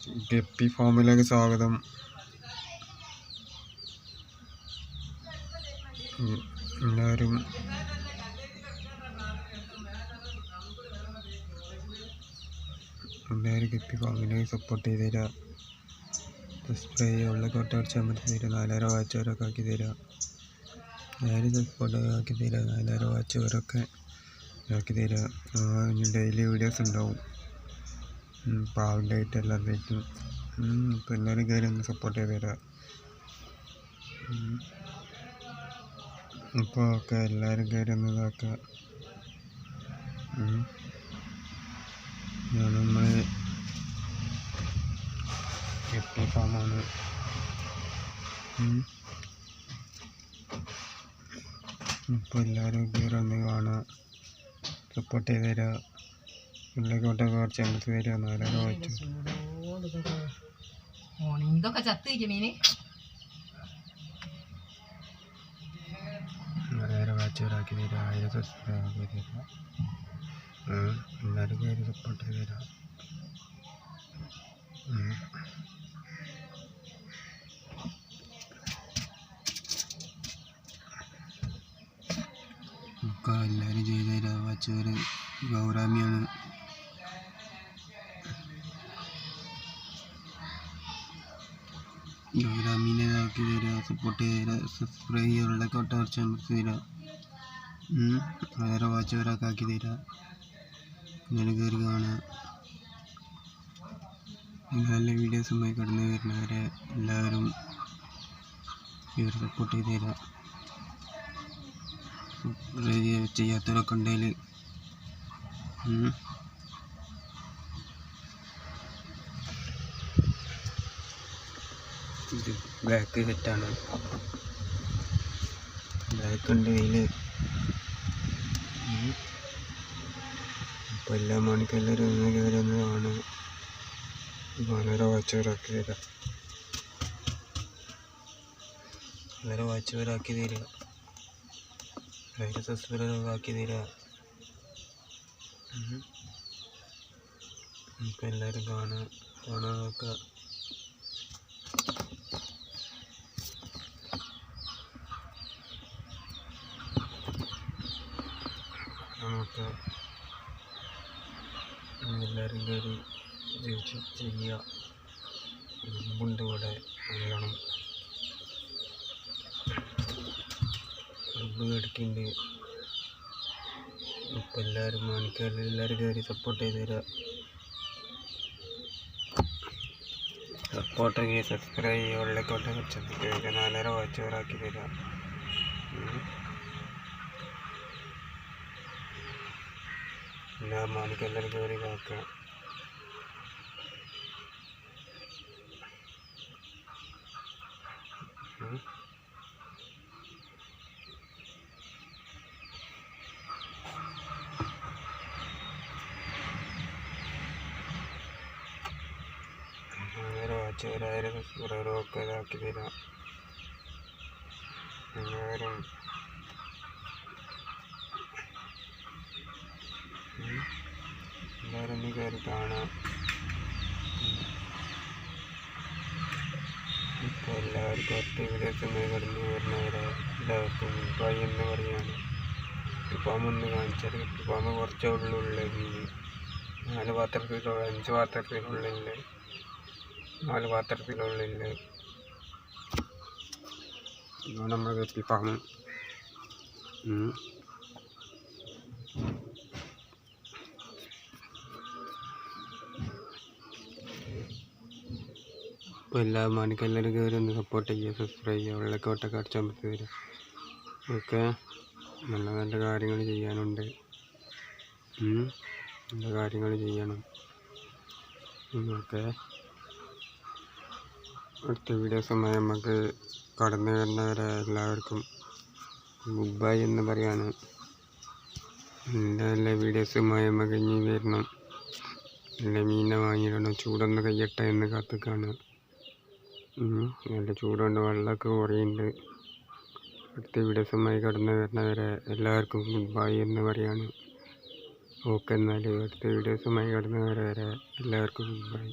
Guppy ഫാമിലേക്ക് സ്വാഗതം. എല്ലാവരും guppy ഫാമിലേക്ക് support ചെയ്ത് തരിക. സബ്സ്ക്രൈബ് ഉള്ള കൊട്ടടിച്ച് അമർത്തി തരിക. 4000 വാച്ചവരൊക്കെ ആക്കി തരിക. എല്ലാവരും സപ്പോർട്ട് ആക്കി തരിക. 4000 വാച്ചവരൊക്കെ ആക്കി തരിക. ഡെയിലി വീഡിയോസ് ഉണ്ടാവും. പാവൻ്റെ ആയിട്ട് എല്ലാവരുമായിട്ടും. അപ്പോൾ എല്ലാവരും കയറി ഒന്ന് സപ്പോർട്ട് ചെയ്ത് തരിക. അപ്പോൾ ഓക്കെ, എല്ലാവരും കയറി ഒന്ന് ഇതാക്കുക. നമ്മൾ ഗപ്പി ഫാമാണ്. ഇപ്പോൾ എല്ലാവരും കയറി ഒന്ന് കാണുക, സപ്പോർട്ട് ചെയ്ത് തരിക. ഉള്ളിലോട്ടൊക്കെ കുറച്ച് അമർത്തി തരിക. 4000 വാച്ച് ഇതൊക്കെ ചത്ത് മീന് 4000 വാച്ചവരാക്കി തരിക. 1000 സബ്സ്ക്രൈബ് ആക്കി തരിക. എല്ലാവരും കയറി സപ്പോർട്ട് ചെയ്ത് തരിക. ഒക്കെ എല്ലാവരും ചെയ്ത് തരിക. വാച്ചവർ ഗൗറാമിയാണ്. ഗൗറാമീനെ ഇതാക്കി തരിക, സപ്പോർട്ട് ചെയ്ത് തരിക. സബ്സ്ക്രൈബ് ചെയ്യുക, കൊട്ട കുറച്ച് അമർത്തി തരിക. 1000 വാച്ചവരൊക്കെ ആക്കി തരിക. ഇങ്ങനെ കയറി കാണുക. നല്ല വീഡിയോസുമായി കടന്നു വരുന്നവരെ എല്ലാവരും ഇവർ സപ്പോർട്ട് ചെയ്ത് തരിക. ചെയ്യാത്തവരൊക്കെ ഉണ്ടെങ്കിൽ ഇത് ബ്ലാക്ക് സെറ്റാണ്. ബ്ലാക്ക് ഉണ്ടെങ്കിൽ അപ്പോൾ എല്ലാ മണിക്കും എല്ലാവരും ഒന്ന് കയറി ഒന്ന് കാണുക. 1000 വാച്ചവരാക്കി തരാം. 1000 വാച്ചവരാക്കി തരിക. 1000 സബ്സ്ക്രൈബർ ആക്കി തരിക. നമുക്ക് എല്ലാവരും കാണാൻ നോക്കുക. നമുക്ക് എല്ലാവരും കയറി ചെയ്യുക. ഇരുമ്പുണ്ട് ഇവിടെ നല്ലോണം. ഇരുമ്പ് കടിക്കുന്നുണ്ട്. ഇപ്പം എല്ലാവരും എല്ലാവരും കയറി സപ്പോർട്ട് ചെയ്ത് തരിക. സപ്പോർട്ടൊക്കെ സബ്സ്ക്രൈബ് ചെയ്യുക. ഉള്ളിലോട്ട് വെച്ചത് 4000 വാച്ചവരാക്കി തരിക. എല്ലാ മാണിക്കും എല്ലാവരും കയറി നോക്കുക. വാച്ചവരായിരം സബ്സ്ക്രൈബറൊക്കെ ഇതാക്കി തരാം. എല്ലാവരും ഒന്ന് കയറി കാണാം. ഇപ്പോൾ എല്ലാവർക്കും ഒറ്റ വീഡിയോസുമായി കടന്നു വരുന്നവരെ എല്ലാവർക്കും ബൈ എന്ന് പറയുകയാണ്. ഇപ്പം ഒന്ന് കാണിച്ചാൽ ഇപ്പം കുറച്ചേ ഉള്ളിൽ മീൻ 4 പാത്രത്തിലുള്ള 5 പാത്രത്തിനുള്ളിൽ 4 പാത്രത്തിനുള്ളിൽ നമ്മൾ ഗപ്പി ഫാം. ഇപ്പോൾ എല്ലാ മണിക്കും എല്ലാവരും കയറി ഒന്ന് സപ്പോർട്ട് ചെയ്യുക, സബ്സ്ക്രൈബ് ചെയ്യുക, വെള്ളക്കോട്ടൊക്കെ അടിച്ചമർത്തി തരിക. ഓക്കെ, നല്ല നല്ല കാര്യങ്ങൾ ചെയ്യാനുണ്ട്. നല്ല കാര്യങ്ങൾ ചെയ്യണം. ഓക്കെ, അടുത്ത വീഡിയോസുമായി നമുക്ക് കടന്നു വരുന്നവരെ എല്ലാവർക്കും ഗുഡ് ബൈ എന്ന് പറയാണ്. നല്ല വീഡിയോസുമായി നമുക്ക് ഇനി വരണം. നല്ല മീനെ വാങ്ങിയിടണം. ചൂടൊന്ന് കയ്യട്ടെ എന്ന് കാത്തുക്കാണ്. നല്ല ചൂടുണ്ട്, വെള്ളമൊക്കെ കുറയുന്നുണ്ട്. അടുത്ത വീഡിയോസുമായി കടന്നു വരുന്നവരെ എല്ലാവർക്കും ഗുഡ് ബൈ എന്ന് പറയാണ്. ഓക്കെ, എന്നാൽ അടുത്ത വീഡിയോസുമായി കടന്നു വരെ എല്ലാവർക്കും ഗുഡ് ബൈ.